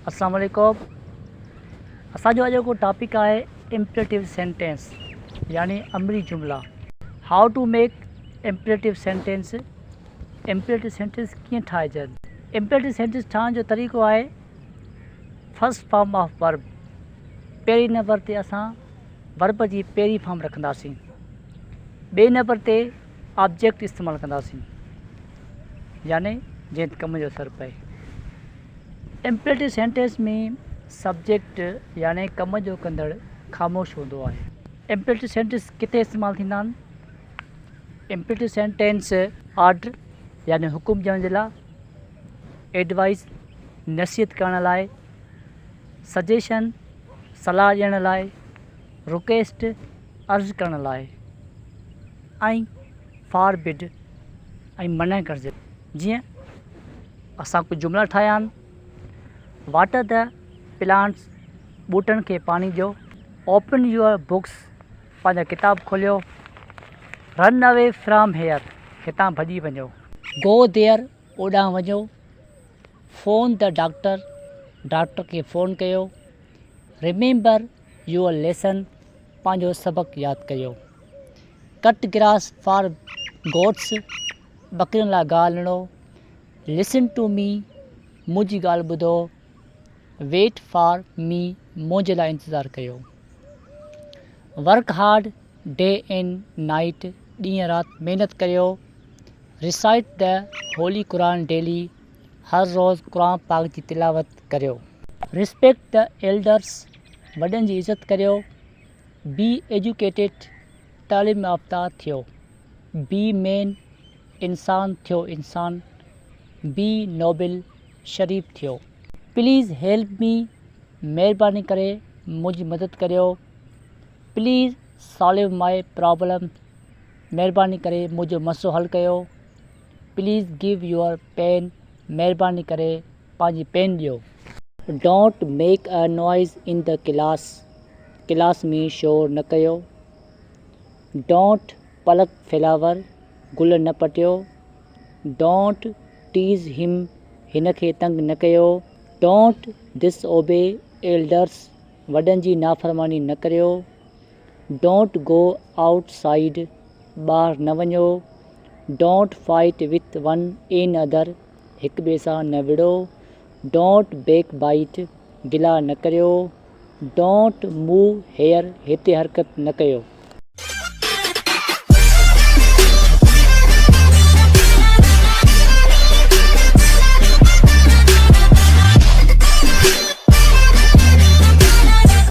अस्सलाम वालेकुम। असांजो अॼु को टॉपिक आहे इम्परेटिव सेंटेंस यानी अमरी जुमला। How to make imperative sentence. Imperative sentence कीअं ठाहिजनि। इम्परेटिव सेंटेंस ठाहिण जो तरीक़ो आहे फर्स्ट फॉर्म ऑफ वर्ब। पहिरीं नंबर ते असां वर्ब जी पहिरीं फॉर्म रखंदासीं। ॿिए नंबर ते ऑब्जेक्ट इस्तेमालु कंदासीं यानी जंहिं कम जो असरु पए। इम्परेटिव सेंटेंस में सब्जेक्ट यानी कम जो कंदड़ ख़ामोश हूंदो आहे। इम्परेटिव सेंटेंस किथे इस्तेमालु थींदा आहिनि। इम्परेटिव सेंटेंस ऑर्डर यानी हुकुम ॾियण जे लाइ, एडवाइस नसीहत करण लाइ, सजेशन सलाह ॾियण लाइ, रिक्वेस्ट अर्ज़ु करण लाइ ऐं फॉरबिड ऐं मना करिजे। जीअं असां कुझु जुमिला ठाहिया आहिनि। वाटर द प्लांट्स, ॿूटनि खे पाणी ॾियो। ओपन यूअर बुक्स, पंहिंजा किताब खोलियो। रन अवे फ्रॉम हेयर, हितां भॼी वञो। गो देयर, ओॾांहुं वञो। फ़ोन द डॉक्टर, डॉक्टर खे फ़ोन कयो। रिमेंबर यूअर लेसन, पंहिंजो सबक़ु यादि कयो। कट ग्रास फॉर गोट्स, बकरियुनि लाइ गाह लणो। लिसन टू मी, मुंहिंजी ॻाल्हि ॿुधो। वेट फॉर मी, मुंहिंजे लाइ इंतज़ारु कयो। Work hard day and night, ॾींहुं राति महिनत करियो। Recite the Holi Quran daily, हर रोज़ु क़ुरान पाक जी तिलावत करियो। रिस्पेक्ट द एल्डर्स, वॾनि जी इज़त करियो। बी एजुकेटेड, तालीम याफ़्ता थियो। बी मैन, इंसान थियो इंसान। बी नोबल, शरीफ़ थियो। प्लीज़ हेल्प मी, महिरबानी करे मुंहिंजी मदद करियो। प्लीज़ सॉल्व माई प्रॉब्लम, महिरबानी करे मुंहिंजो मसलो हल कयो। प्लीज़ गिव यूअर पेन, महिरबानी करे पंहिंजी पेन ॾियो। Don't make a noise in the class, class में शोर न कयो। डोंट पलक फ्लावर, गुल न पटियो। डोंट टीज़ हिम, हिन खे तंग न कयो। डोंट डिसओबे एल्डर्स, वॾनि जी नाफ़रमानी न करियो। डोंट गो आउटसाइड, ॿाहिरि न वञो। Don't fight with one another, हिक ॿिए सां न विड़ो। डोंट बैक बाइट, गिला न करियो। डोंट मूव हेयर, हिते हरकत न कयो।